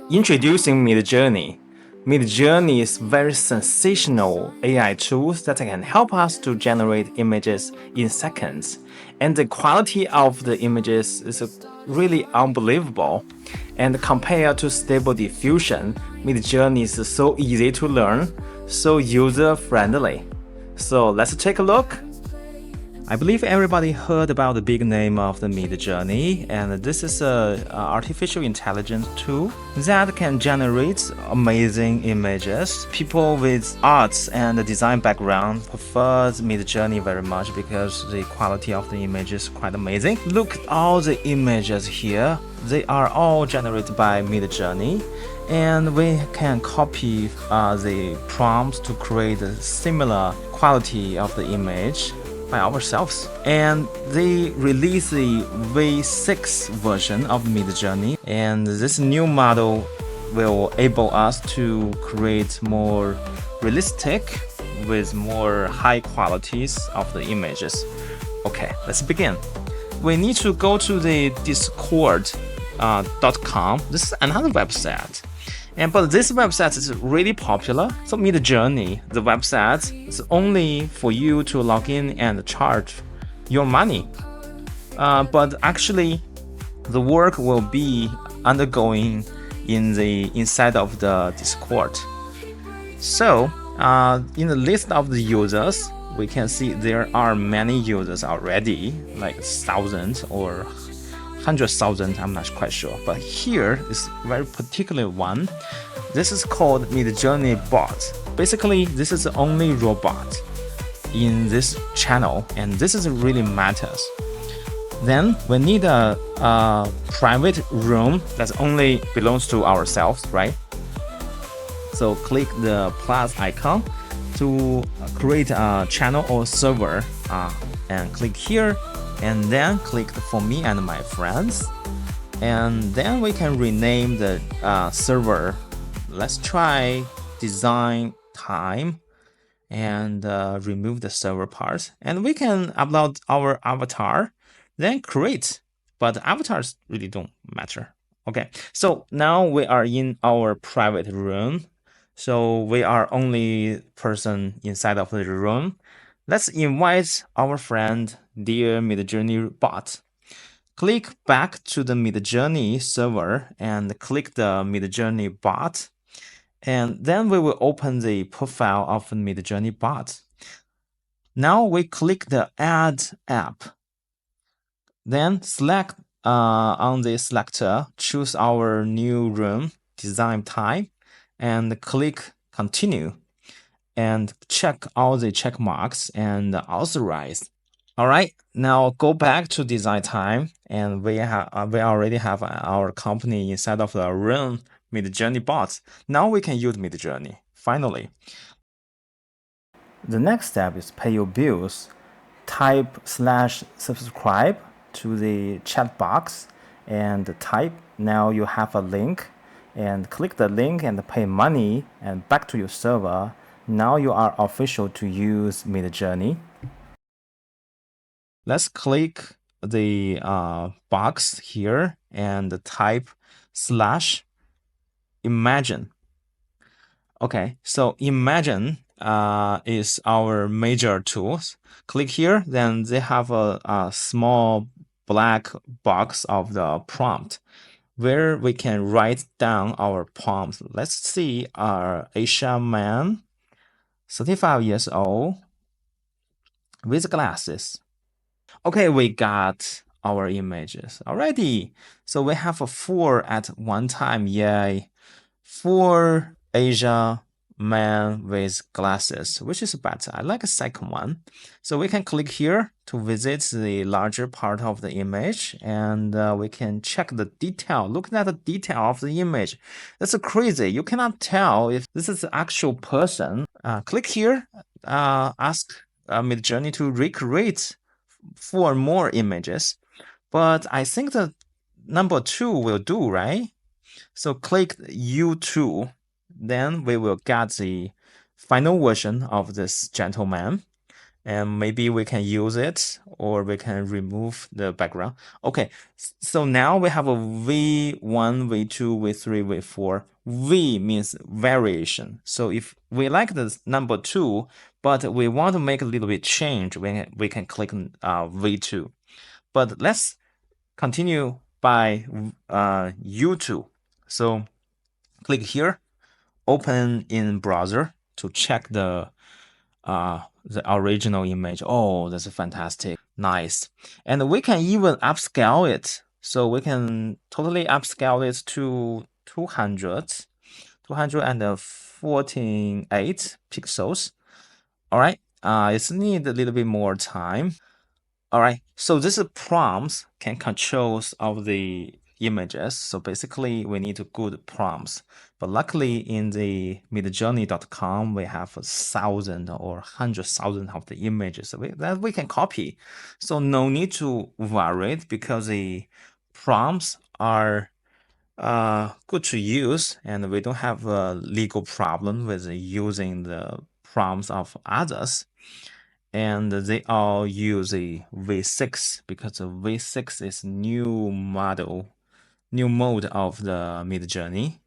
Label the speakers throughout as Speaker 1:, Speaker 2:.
Speaker 1: Introducing Midjourney. Midjourney is very sensational AI tools that can help us to generate images in seconds. And the quality of the images is really unbelievable. And compared to Stable Diffusion, Midjourney is so easy to learn, so user-friendly. So let's take a look. I believe everybody heard about the big name of the Midjourney, and this is an artificial intelligence tool that can generate amazing images. People with arts and design background prefer Midjourney very much because the quality of the image is quite amazing. Look at all the images here. They are all generated by Midjourney, and we can copy the prompts to create a similar quality of the image by ourselves. And they released the V6 version of Midjourney, and this new model will enable us to create more realistic with more high qualities of the images. Okay, let's begin. We need to go to the discord.com. This is another website. But this website is really popular. So Midjourney, the website, is only for you to log in and charge your money. But actually, the work will be undergoing inside of the Discord. So in the list of the users, we can see there are many users already, like thousands or 100,000, I'm not quite sure. But here is a very particular one. This is called Midjourney bot. Basically, this is the only robot in this channel, and this is really matters. Then we need a private room that only belongs to ourselves, right? So click the plus icon to create a channel or server, and click here. And then click for me and my friends, and then we can rename the server. Let's try design time and remove the server part, and we can upload our avatar, then create. But avatars really don't matter. Okay, so now we are in our private room, so we are only person inside of the room. Let's invite our friend, dear Midjourney bot. Click back to the Midjourney server and click the Midjourney bot. And then we will open the profile of the Midjourney bot. Now we click the Add App. Then select on the selector, choose our new room, design type, and click Continue. And check all the check marks and authorize. All right, now go back to design time, and we already have our company inside of the room Midjourney bots. Now we can use Midjourney. Finally, the next step is pay your bills. Type /subscribe to the chat box and type. Now you have a link, and click the link and pay money and back to your server. Now you are official to use Midjourney. Let's click the box here and type /imagine. Okay, so imagine is our major tools. Click here, then they have a small black box of the prompt where we can write down our prompts. Let's see our Asian man, 35 years old, with glasses. Okay, we got our images already. So we have 4 at one time. Yay. 4 Asian man with glasses, which is better. I like the second one. So we can click here to visit the larger part of the image, and we can check the detail. Look at the detail of the image. That's crazy. You cannot tell if this is the actual person. Click here, ask Midjourney to recreate 4 more images, but I think the number 2 will do, right? So click U2, then we will get the final version of this gentleman. and maybe we can use it or we can remove the background. Okay, so now we have a V1, V2, V3, V4. V means variation. So if we like the number 2, but we want to make a little bit change, we can click on V2. But let's continue by U2. So click here, open in browser to check the original image. Oh, that's fantastic. Nice. And we can even upscale it. So we can totally upscale it to 248 pixels. All right. It's need a little bit more time. All right, so this prompts can controls of the images. So basically, we need good prompts. But luckily, in the Midjourney.com, we have 1,000 or 100,000 of the images that we can copy. So no need to worry because the prompts are good to use, and we don't have a legal problem with using the prompts of others. And they all use a V6 because the V6 is new mode of the Midjourney.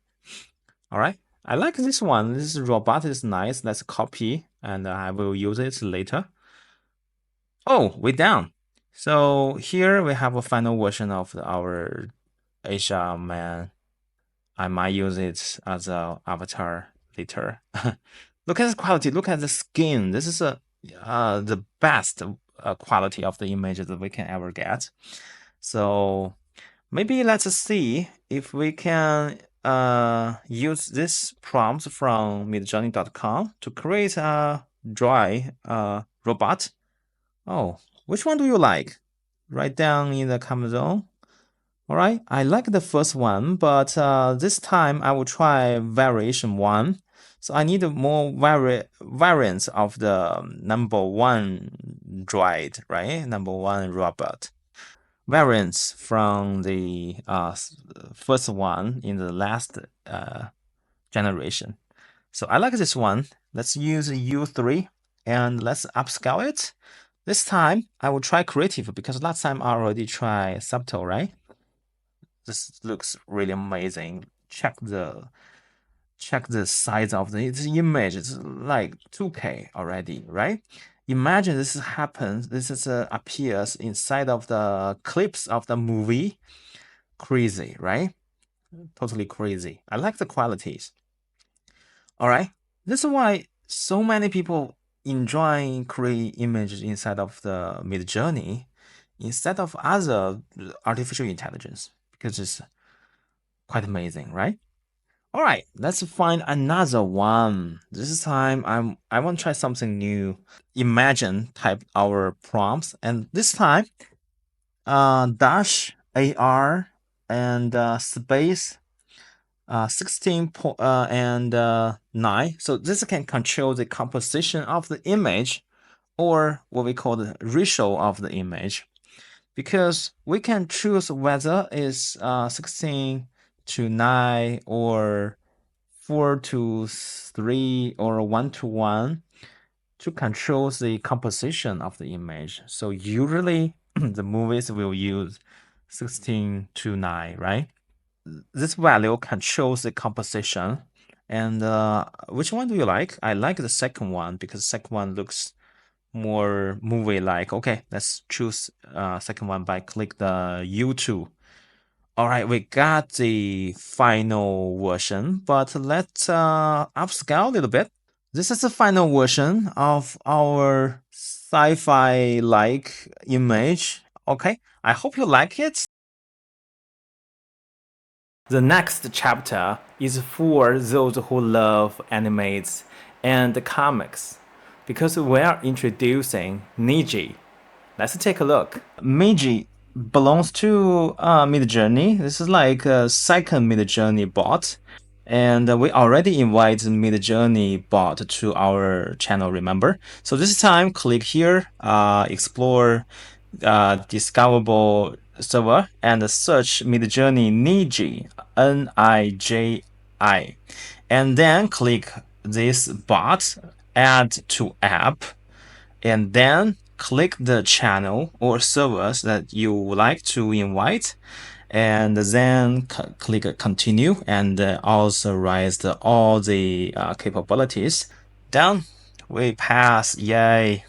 Speaker 1: All right, I like this one. This robot is nice. Let's copy, and I will use it later. Oh, we're done. So here we have a final version of our Asia man. I might use it as a avatar later. Look at the quality. Look at the skin. This is the best quality of the image that we can ever get. So maybe let's see if we can use this prompt from midjourney.com to create a dry robot. Oh, which one do you like? Write down in the comment zone. All right, I like the first one, but this time I will try variation 1. So I need more variants of the number 1 droid, right? Number 1 robot. Variants from the first one in the last generation. So I like this one. Let's use U3 and let's upscale it. This time I will try creative because last time I already tried subtle, right? This looks really amazing. Check the size of the image. It's like 2K already, right? Imagine this happens. This is appears inside of the clips of the movie. Crazy, right? Totally crazy. I like the qualities. All right. This is why so many people enjoy create images inside of the Midjourney instead of other artificial intelligence because it's quite amazing, right? All right, let's find another one. This time I want to try something new. Imagine type our prompts, and this time dash AR and space 16 and 9. So this can control the composition of the image or what we call the ratio of the image, because we can choose whether it's 16 to 9 or 4 to 3 or 1 to 1 to control the composition of the image. So usually the movies will use 16 to 9, right? This value controls the composition. And which one do you like? I like the second one because the second one looks more movie-like. Okay, let's choose second one by click the U2. All right, we got the final version, but let's upscale a little bit. This is the final version of our sci-fi-like image. Okay, I hope you like it. The next chapter is for those who love animes and comics, because we are introducing Niji. Let's take a look. Niji belongs to Midjourney. This is like a second Midjourney bot. And we already invited Midjourney bot to our channel, remember? So this time, click here, explore discoverable server, and search Midjourney Niji, Niji, and then click this bot, add to app, and then click the channel or servers that you would like to invite, and then click continue, and authorize all the capabilities. Done. We pass. Yay.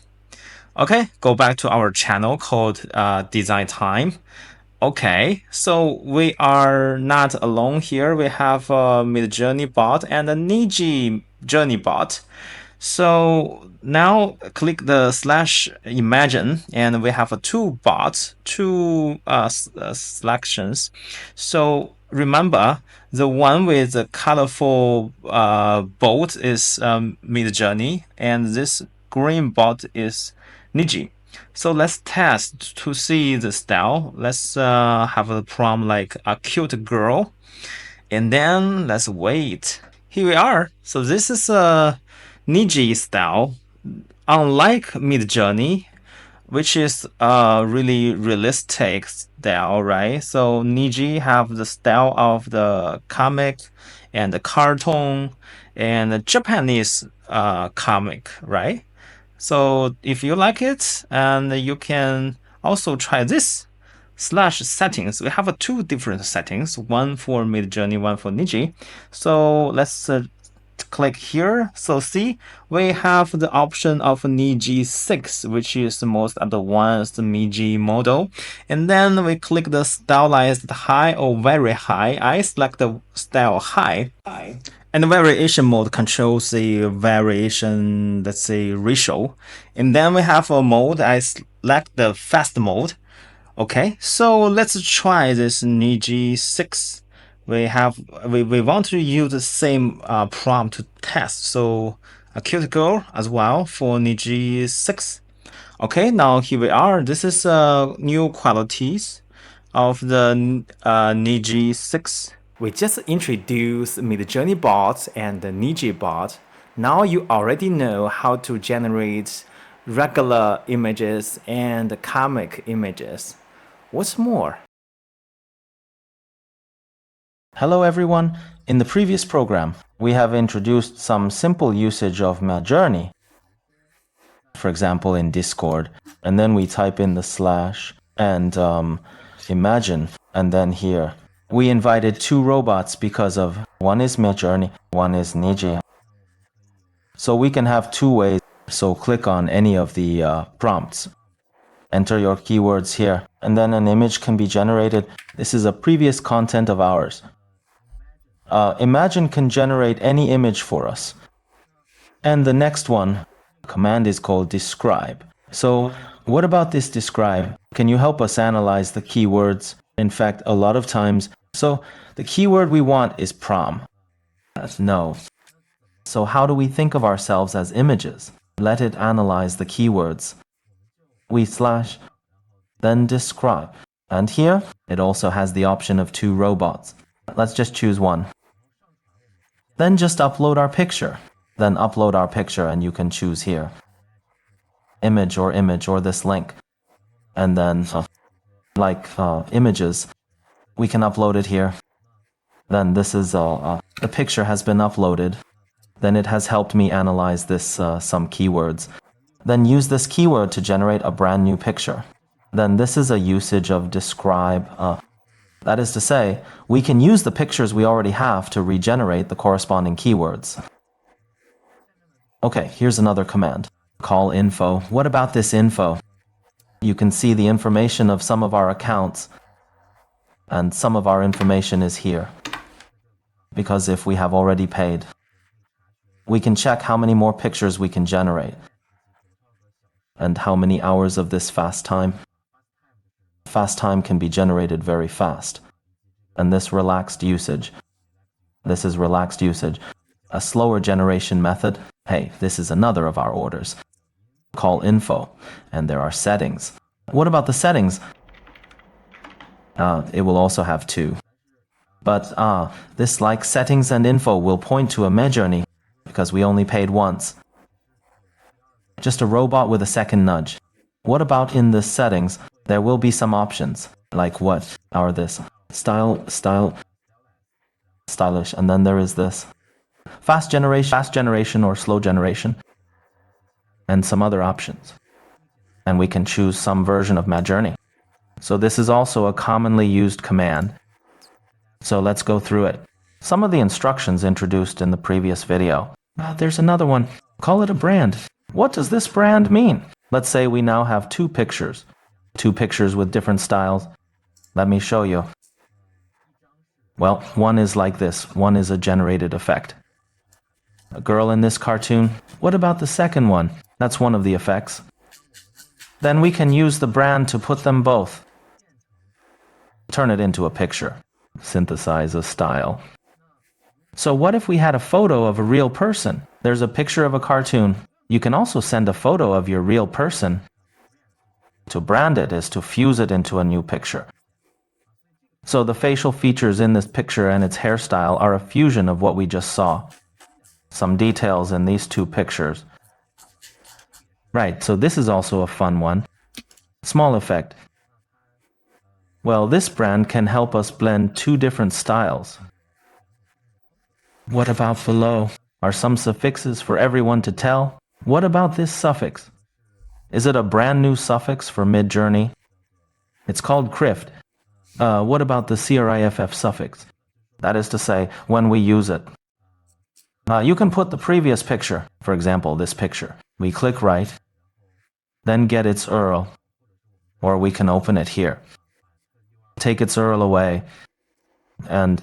Speaker 1: Okay, go back to our channel called Design Time. Okay, so we are not alone here. We have a Midjourney bot and a Niji Journey bot. So now click the /imagine, and we have two bots, two selections. So remember, the one with the colorful boat is Midjourney, and this green bot is Niji. So let's test to see the style. Let's have a prompt like a cute girl, and then let's wait. Here we are. So this is a Niji style, unlike Midjourney, which is a really realistic style, right? So Niji have the style of the comic and the cartoon and the Japanese comic, right? So if you like it, and you can also try this /settings. We have two different settings, one for Midjourney, one for Niji. So let's click here. So see, we have the option of Niji 6, which is the most advanced Niji model. And then we click the stylized high or very high. I select the style high. And the variation mode controls the variation, let's say, ratio. And then we have a mode. I select the fast mode. Okay, so let's try this Niji 6. We want to use the same prompt to test. So a cute girl as well for Niji 6. Okay, now here we are. This is new qualities of the Niji 6. We just introduced Midjourney bot and the Niji bot. Now you already know how to generate regular images and comic images. What's more? Hello everyone. In the previous program, we have introduced some simple usage of Midjourney. For example, in Discord, and then we type in the / and imagine, and then here. We invited two robots because of one is Midjourney, one is Niji. So we can have two ways. So click on any of the prompts. Enter your keywords here, and then an image can be generated. This is a previous content of ours. Imagine can generate any image for us. And the next one, command is called describe. So what about this describe? Can you help us analyze the keywords? In fact, a lot of times, so the keyword we want is prom. No. So how do we think of ourselves as images? Let it analyze the keywords. We / then describe. And here, it also has the option of two robots. Let's just choose one. Then just upload our picture. Then upload our picture, and you can choose here. Image or this link. And then, images, we can upload it here. Then this is, the picture has been uploaded. Then it has helped me analyze this, some keywords. Then use this keyword to generate a brand new picture. Then this is a usage of describe. That is to say, we can use the pictures we already have to regenerate the corresponding keywords. Okay, here's another command. Call info. What about this info? You can see the information of some of our accounts, and some of our information is here. Because if we have already paid, we can check how many more pictures we can generate, and how many hours of this fast time. Fast time can be generated very fast. And this relaxed usage. This is relaxed usage. A slower generation method. Hey, this is another of our orders. Call info. And there are settings. What about the settings? It will also have two. But this like settings and info will point to a Midjourney because we only paid once. Just a robot with a second nudge. What about in the settings? There will be some options. Like what are this? Stylish, and then there is this. Fast generation or slow generation.
Speaker 2: and some other options. And we can choose some version of Midjourney. So this is also a commonly used command. So let's go through it. Some of the instructions introduced in the previous video. There's another one. Call it a brand. What does this brand mean? Let's say we now have two pictures with different styles. Let me show you. Well, one is like this. One is a generated effect. A girl in this cartoon. What about the second one? That's one of the effects. Then we can use the brand to put them both. Turn it into a picture. Synthesize a style. So what if we had a photo of a real person? There's a picture of a cartoon. You can also send a photo of your real person. To brand it is to fuse it into a new picture. So the facial features in this picture and its hairstyle are a fusion of what we just saw. Some details in these two pictures. Right, so this is also a fun one. Small effect. Well, this brand can help us blend two different styles. What about below? Are some suffixes for everyone to tell? What about this suffix? Is it a brand new suffix for Midjourney? It's called cref. What about the criff suffix? That is to say, when we use it. You can put the previous picture, for example, this picture. We click right, then get its URL, or we can open it here. Take its URL away, and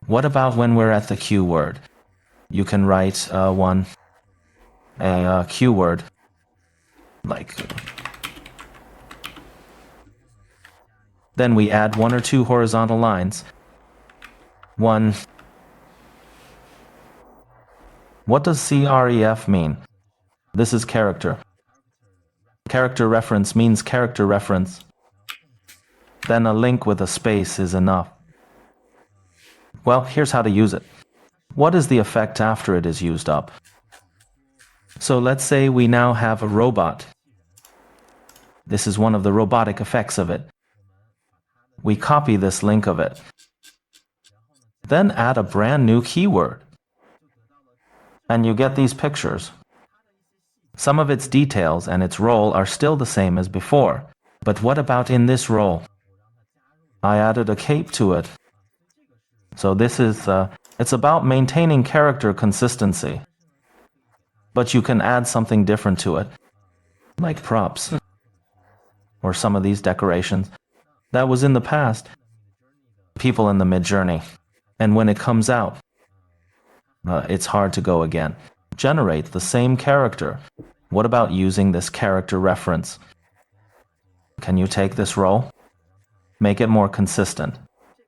Speaker 2: what about when we're at the keyword? You can write a keyword, like. Then we add one or two horizontal lines. One. What does cref mean? This is character. Character reference means character reference. Then a link with a space is enough. Well, here's how to use it. What is the effect after it is used up? So let's say we now have a robot. This is one of the robotic effects of it. We copy this link of it. Then add a brand new keyword. And you get these pictures. Some of its details and its role are still the same as before. But what about in this role? I added a cape to it. So this is, it's about maintaining character consistency. But you can add something different to it, like props, or some of these decorations. That was in the past. People in the Midjourney. And when it comes out, it's hard to go again. Generate the same character. What about using this character reference? Can you take this role? Make it more consistent.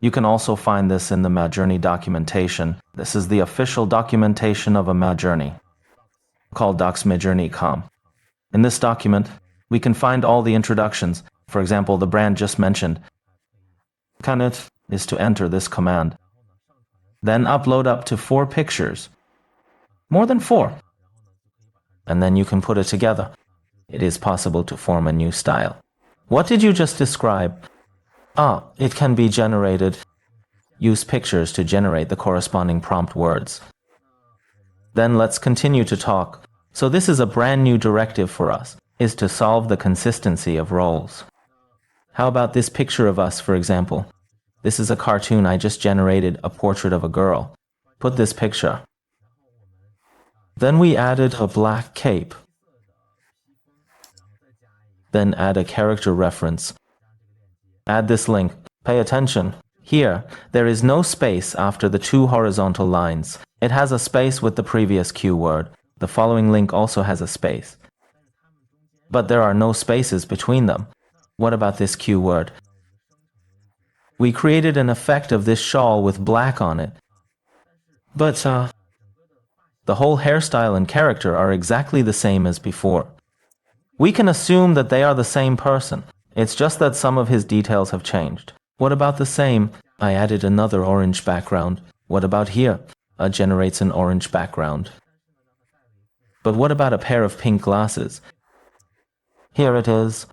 Speaker 2: You can also find this in the Midjourney documentation. This is the official documentation of a Midjourney, called docs.midjourney.com. In this document, we can find all the introductions. For example, the brand just mentioned. Canit is to enter this command. Then upload up to 4 pictures. More than 4. And then you can put it together. It is possible to form a new style. What did you just describe? It can be generated. Use pictures to generate the corresponding prompt words. Then let's continue to talk. So this is a brand new directive for us, is to solve the consistency of roles. How about this picture of us, for example? This is a cartoon I just generated, a portrait of a girl. Put this picture. Then we added a black cape. Then add a character reference. Add this link. Pay attention. Here, there is no space after the 2 horizontal lines. It has a space with the previous keyword. The following link also has a space. But there are no spaces between them. What about this keyword? We created an effect of this shawl with black on it. But, the whole hairstyle and character are exactly the same as before. We can assume that they are the same person. It's just that some of his details have changed. What about the same? I added another orange background. What about here? Generates an orange background. But what about a pair of pink glasses? Here it is.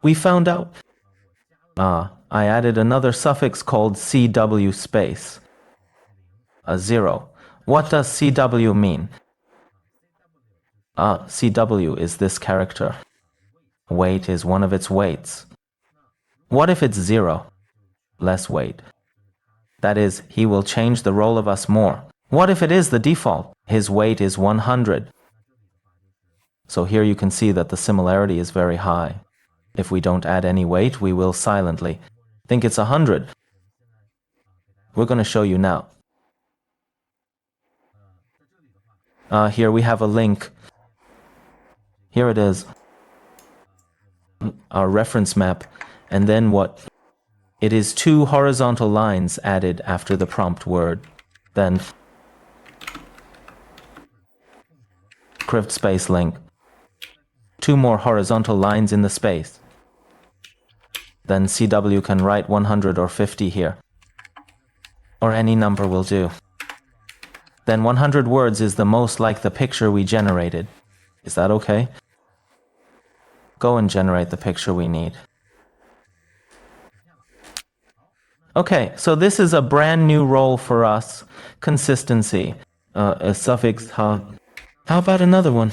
Speaker 2: We found out. I added another suffix called CW space. A 0. What does CW mean? CW is this character. Weight is one of its weights. What if it's 0? Less weight. That is, he will change the role of us more. What if it is the default? His weight is 100. So here you can see that the similarity is very high. If we don't add any weight, we will silently think it's 100. We're going to show you now. Here we have a link. Here it is. Our reference map. And then what? It is 2 horizontal lines added after the prompt word. Then cref space link. 2 more horizontal lines in the space. Then CW can write 100 or 50 here. Or any number will do. Then 100 words is the most like the picture we generated. Is that okay? Go and generate the picture we need. Okay, so this is a brand new role for us. Consistency. A suffix ha. How about another one?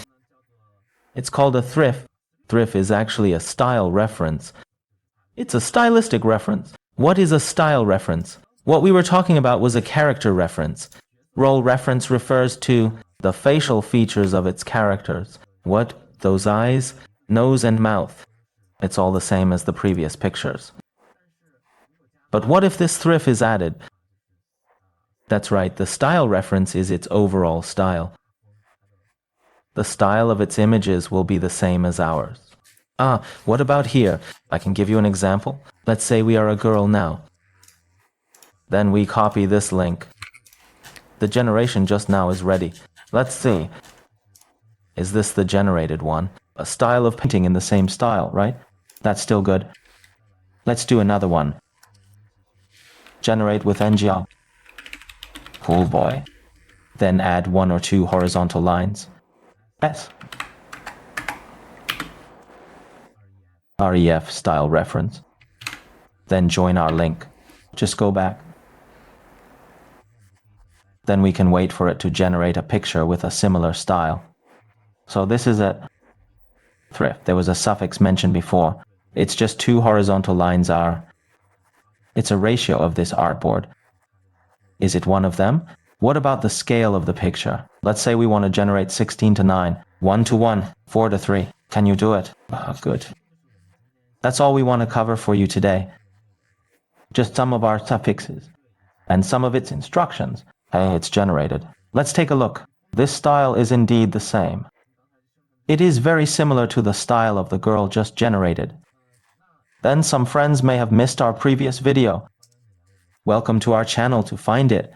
Speaker 2: It's called a cref. Cref is actually a style reference. It's a stylistic reference. What is a style reference? What we were talking about was a character reference. Role reference refers to the facial features of its characters. What? Those eyes, nose, and mouth. It's all the same as the previous pictures. But what if this cref is added? That's right, the style reference is its overall style. The style of its images will be the same as ours. What about here? I can give you an example. Let's say we are a girl now. Then we copy this link. The generation just now is ready. Let's see. Is this the generated one? A style of painting in the same style, right? That's still good. Let's do another one. Generate with NGL. Cool boy. Then add 1 or 2 horizontal lines. Yes. REF style reference. Then join our link. Just go back. Then we can wait for it to generate a picture with a similar style. So this is it. Cref. There was a suffix mentioned before. It's just 2 horizontal lines are. It's a ratio of this artboard. Is it one of them? What about the scale of the picture? Let's say we want to generate 16 to 9, 1 to 1, 4 to 3. Can you do it? Good. That's all we want to cover for you today. Just some of our suffixes and some of its instructions. Hey, it's generated. Let's take a look. This style is indeed the same. It is very similar to the style of the girl just generated. Then some friends may have missed our previous video. Welcome to our channel to find it.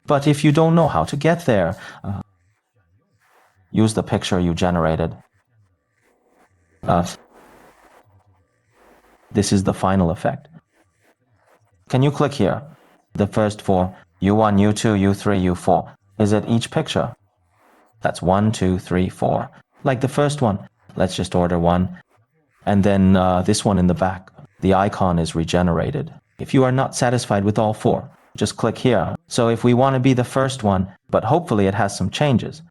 Speaker 2: But if you don't know how to get there, use the picture you generated. This is the final effect. Can you click here? The first 4, U1, U2, U3, U4. Is it each picture? That's 1, 2, 3, 4. Like the first one. Let's just order 1. And then this one in the back. The icon is regenerated. If you are not satisfied with all 4, just click here. So if we want to be the first one, but hopefully it has some changes,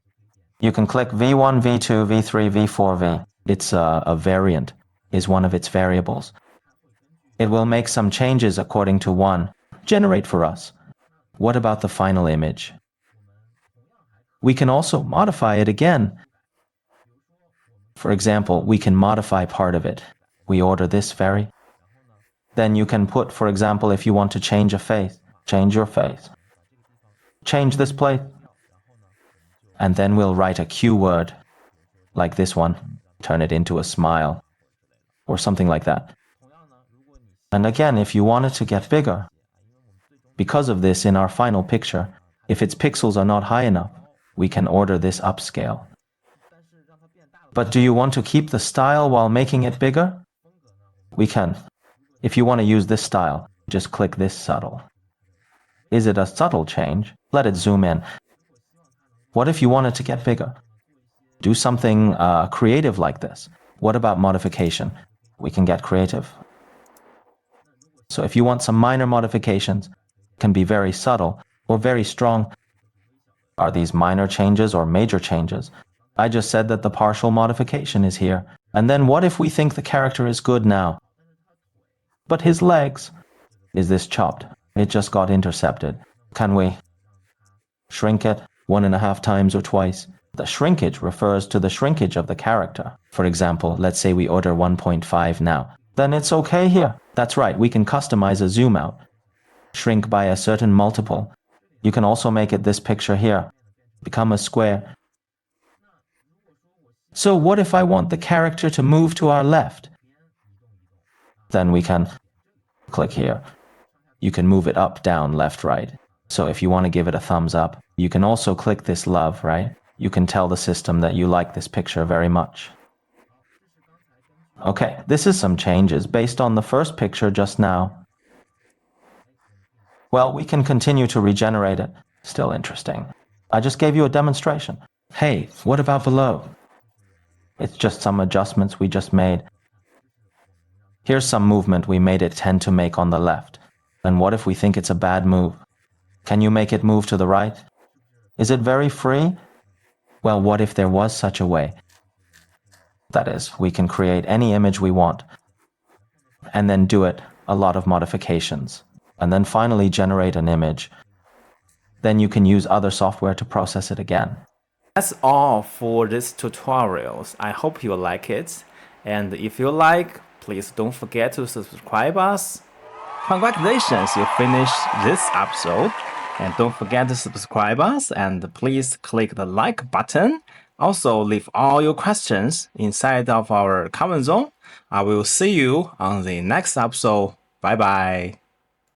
Speaker 2: you can click V1, V2, V3, V4, V. It's a variant, is one of its variables. It will make some changes according to 1. Generate for us. What about the final image? We can also modify it again. For example, we can modify part of it. We order this very. Then you can put, for example, if you want to change a face, change your face. Change this place. And then we'll write a keyword, like this one. Turn it into a smile, or something like that. And again, if you want it to get bigger, because of this in our final picture, if its pixels are not high enough, we can order this upscale. But do you want to keep the style while making it bigger? We can. If you want to use this style, just click this subtle. Is it a subtle change? Let it zoom in. What if you want it to get bigger? Do something creative like this. What about modification? We can get creative. So if you want some minor modifications, can be very subtle or very strong. Are these minor changes or major changes? I just said that the partial modification is here. And then what if we think the character is good now? But his legs, is this chopped? It just got intercepted. Can we shrink it 1.5 times or twice? The shrinkage refers to the shrinkage of the character. For example, let's say we order 1.5 now. Then it's okay here. That's right, we can customize a zoom out. Shrink by a certain multiple. You can also make it this picture here. Become a square. So what if I want the character to move to our left? Then we can click here. You can move it up, down, left, right. So if you want to give it a thumbs up, you can also click this love, right? You can tell the system that you like this picture very much. Okay, this is some changes based on the first picture just now. Well, we can continue to regenerate it. Still interesting. I just gave you a demonstration. Hey, what about below? It's just some adjustments we just made. Here's some movement we made it tend to make on the left. And what if we think it's a bad move? Can you make it move to the right? Is it very free? Well, what if there was such a way? That is, we can create any image we want, and then do it a lot of modifications, and then finally generate an image. Then you can use other software to process it again.
Speaker 1: That's all for this tutorials. I hope you like it. And if you like, please don't forget to subscribe us. Congratulations, you finished this episode. And don't forget to subscribe us and please click the like button. Also, leave all your questions inside of our comment zone. I will see you on the next episode. Bye bye.